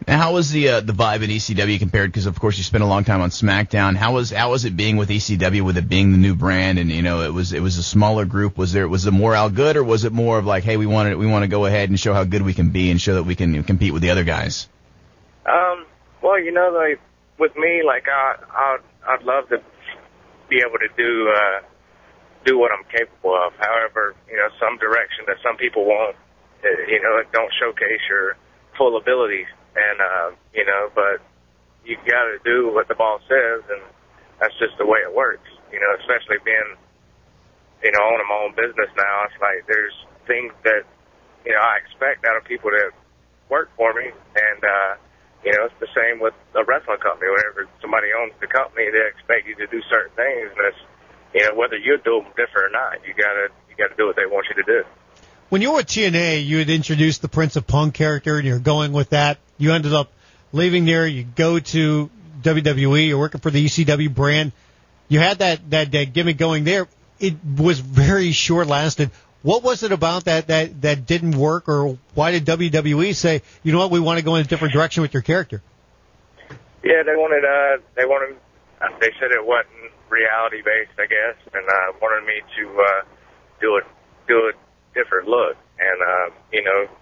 Now, how was the vibe at ECW compared? Because of course you spent a long time on SmackDown. How was it being with ECW, with it being the new brand, and it was a smaller group? Was the morale good, or was it more of like, hey, we want to go ahead and show how good we can be and show that we can compete with the other guys? Well, like with me, like I'd love to be able to do what I'm capable of. However, some direction that some people want, don't showcase your full abilities. And, but you got to do what the boss says, and that's just the way it works, especially being, owning my own business now. It's like there's things that, I expect out of people that work for me. And, it's the same with a wrestling company. Whenever somebody owns the company, they expect you to do certain things. And it's, whether you do them different or not, you got to do what they want you to do. When you were at TNA, you had introduced the Prince of Punk character, and you're going with that. You ended up leaving there. You go to WWE. You're working for the ECW brand. You had that gimmick going there. It was very short-lasted. What was it about that didn't work, or why did WWE say, you know what, we want to go in a different direction with your character? Yeah, they said it wasn't reality-based, I guess, and wanted me to do a different look. And,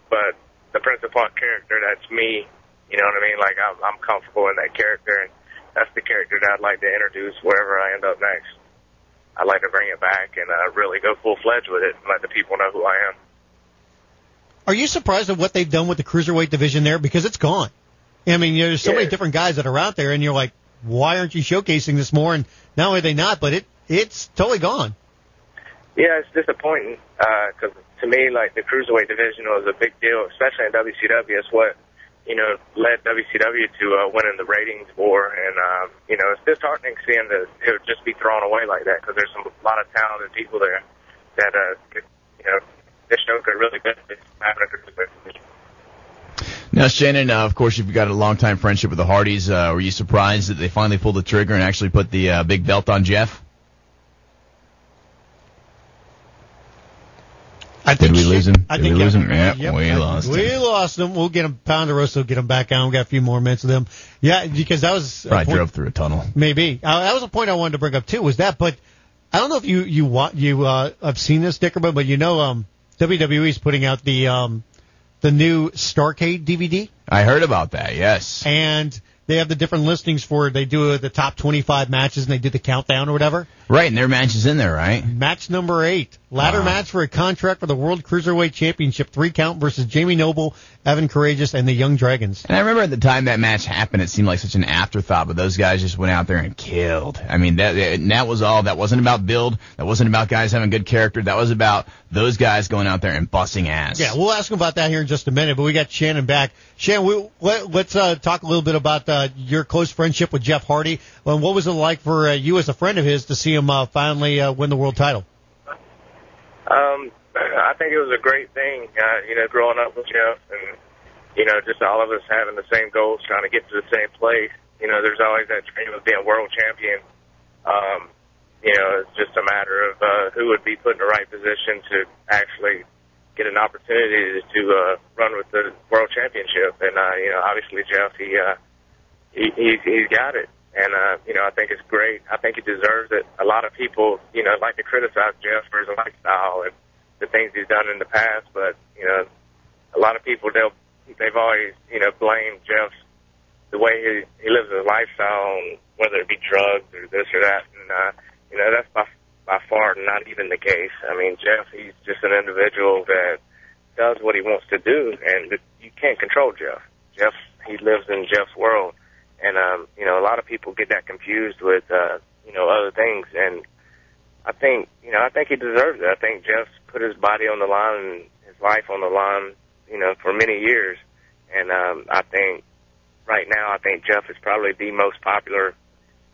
but the Prince of Punk character, that's me, you know what I mean? Like, I'm comfortable in that character, and that's the character that I'd like to introduce wherever I end up next. I'd like to bring it back and really go full-fledged with it and let the people know who I am. Are you surprised at what they've done with the cruiserweight division there? Because it's gone. I mean, there's so many different guys that are out there, and you're like, why aren't you showcasing this more? And not only are they not, but it's totally gone. Yeah, it's disappointing because to me, like, the cruiserweight division was a big deal, especially in WCW. It's what, led WCW to winning the ratings war. And, it's disheartening seeing that it would just be thrown away like that because there's a lot of talented people there that, this show could really benefit from having a cruiserweight division. Now, Shannon, of course, you've got a long-time friendship with the Hardys. Were you surprised that they finally pulled the trigger and actually put the big belt on Jeff? Did we lose him? Did we lose him? Yeah, yep, we lost him. We lost him. We'll get him. Ponderosa, get him back on. We got a few more minutes with him. Yeah, because that was probably drove through a tunnel. Maybe that was a point I wanted to bring up too. Was that? But I don't know if you have seen this, Dickerman, but WWE is putting out the new Starrcade DVD. I heard about that. Yes, and they have the different listings for they do the top 25 matches and they do the countdown or whatever. Right, and their match is in there, right? Match number 8. Ladder match for a contract for the World Cruiserweight Championship. 3 count versus Jamie Noble, Evan Courageous, and the Young Dragons. And I remember at the time that match happened, it seemed like such an afterthought, but those guys just went out there and killed. I mean, that was all. That wasn't about build. That wasn't about guys having good character. That was about those guys going out there and busting ass. Yeah, we'll ask them about that here in just a minute, but we got Shannon back. Shannon, let's talk a little bit about your close friendship with Jeff Hardy. What was it like for you as a friend of his to see him finally win the world title? I think it was a great thing, growing up with Jeff and, just all of us having the same goals, trying to get to the same place. There's always that dream of being world champion. It's just a matter of who would be put in the right position to actually get an opportunity to run with the world championship. And, obviously Jeff, he's got it. And, I think it's great. I think he deserves it. A lot of people, like to criticize Jeff for his lifestyle and the things he's done in the past. But, a lot of people, they've always, blamed Jeff the way he lives his lifestyle, and whether it be drugs or this or that. And, that's by far not even the case. I mean, Jeff, he's just an individual that does what he wants to do, and you can't control Jeff. Jeff, he lives in Jeff's world. And, a lot of people get that confused with, other things. And I think he deserves it. I think Jeff's put his body on the line and his life on the line, for many years. And, I think right now, Jeff is probably the most popular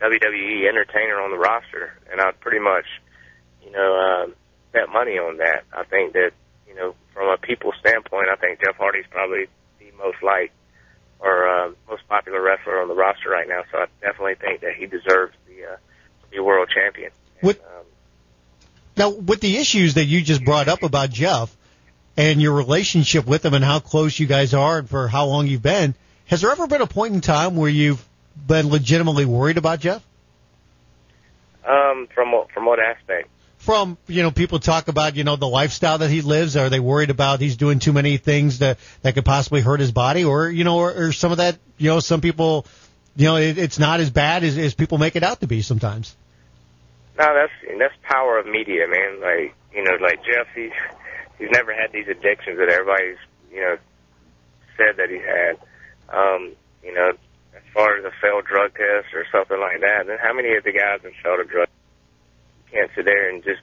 WWE entertainer on the roster. And I'd pretty much, bet money on that. I think that, from a people standpoint, I think Jeff Hardy's probably the most liked or most popular wrestler on the roster right now, so I definitely think that he deserves to be world champion. Now, with the issues that you just brought up about Jeff and your relationship with him and how close you guys are and for how long you've been, Has there ever been a point in time where you've been legitimately worried about Jeff? From what aspect? From, people talk about, the lifestyle that he lives. Are they worried about he's doing too many things that could possibly hurt his body? Or, or some of that, some people, it's not as bad as people make it out to be sometimes. No, that's power of media, man. Like Jeff, he's never had these addictions that everybody's, said that he had. As far as a failed drug test or something like that, then how many of the guys have failed a drug test? You can't sit there and just,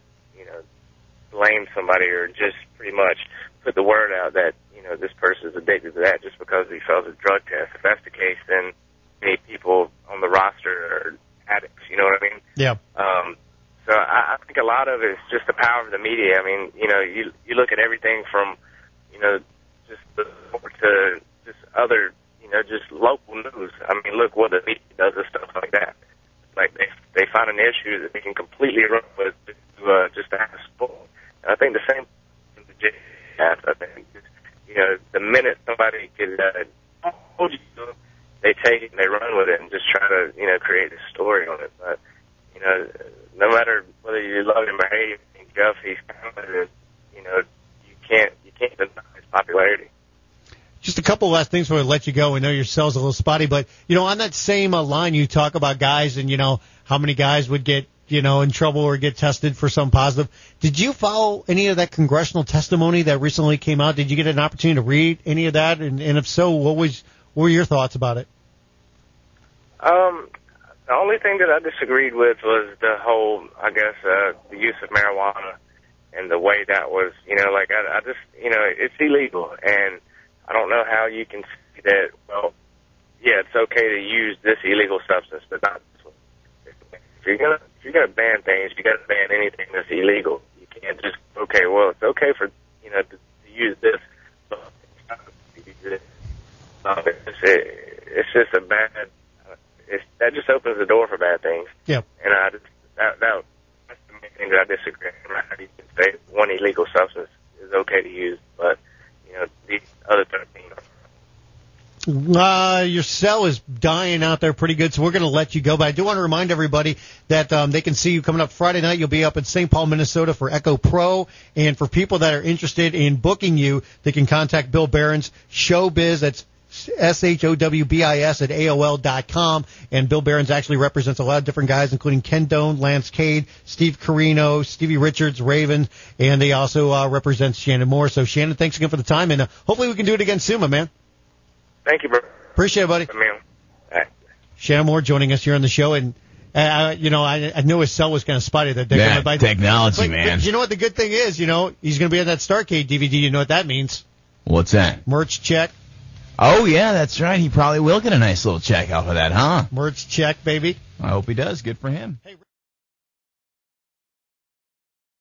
blame somebody or just pretty much put the word out that, this person's addicted to that just because he failed a drug test. If that's the case, then many people on the roster are addicts, you know what I mean? Yeah. So I think a lot of it is just the power of the media. I mean, you look at everything from, just the to just other, just local news. I mean, look what the media does and stuff like that. Like they find an issue that they can completely run with just to have sport. And I think the same thing with the Jazz. I think, the minute somebody could hold you, they take it and they run with it and just try to, create a story on it. But, no matter whether you love him or hate him, Jeff, he's talented. You can't deny his popularity. Just a couple last things before I let you go. I know your cell's a little spotty, but, on that same line, you talk about guys and, how many guys would get, in trouble or get tested for some positive. Did you follow any of that congressional testimony that recently came out? Did you get an opportunity to read any of that? And if so, what were your thoughts about it? The only thing that I disagreed with was the whole, I guess, the use of marijuana and the way that was, I just, it's illegal. And I don't know how you can see that, well, yeah, it's okay to use this illegal substance, but not this one. If you're gonna ban things, you gotta ban anything that's illegal. You can't just, okay, well, it's okay for, to use this, but it's not to use this. It's just a bad, that just opens the door for bad things. Yep. And that's the main thing that I disagree with. How you can say one illegal substance is okay to use, but, these other 13 your cell is dying out there pretty good, so we're going to let you go. But I do want to remind everybody that they can see you coming up Friday night. You'll be up in St. Paul, Minnesota for Echo Pro. And for people that are interested in booking you, they can contact Bill Barron's Showbiz. That's SHOWBIS at AOL.com. And Bill Barron's actually represents a lot of different guys, including Ken Doan, Lance Cade, Steve Carino, Stevie Richards, Raven, and they also represent Shannon Moore. So, Shannon, thanks again for the time, and hopefully we can do it again soon, my man. Thank you, bro. Appreciate it, buddy. All right. Shannon Moore joining us here on the show, and I knew his cell was kind of spotty that day. Yeah, technology, man. But you know what the good thing is? He's going to be on that Starcade DVD. You know what that means? What's that? Merch check. Oh, yeah, that's right. He probably will get a nice little check off of that, huh? Merch check, baby. I hope he does. Good for him. Hey,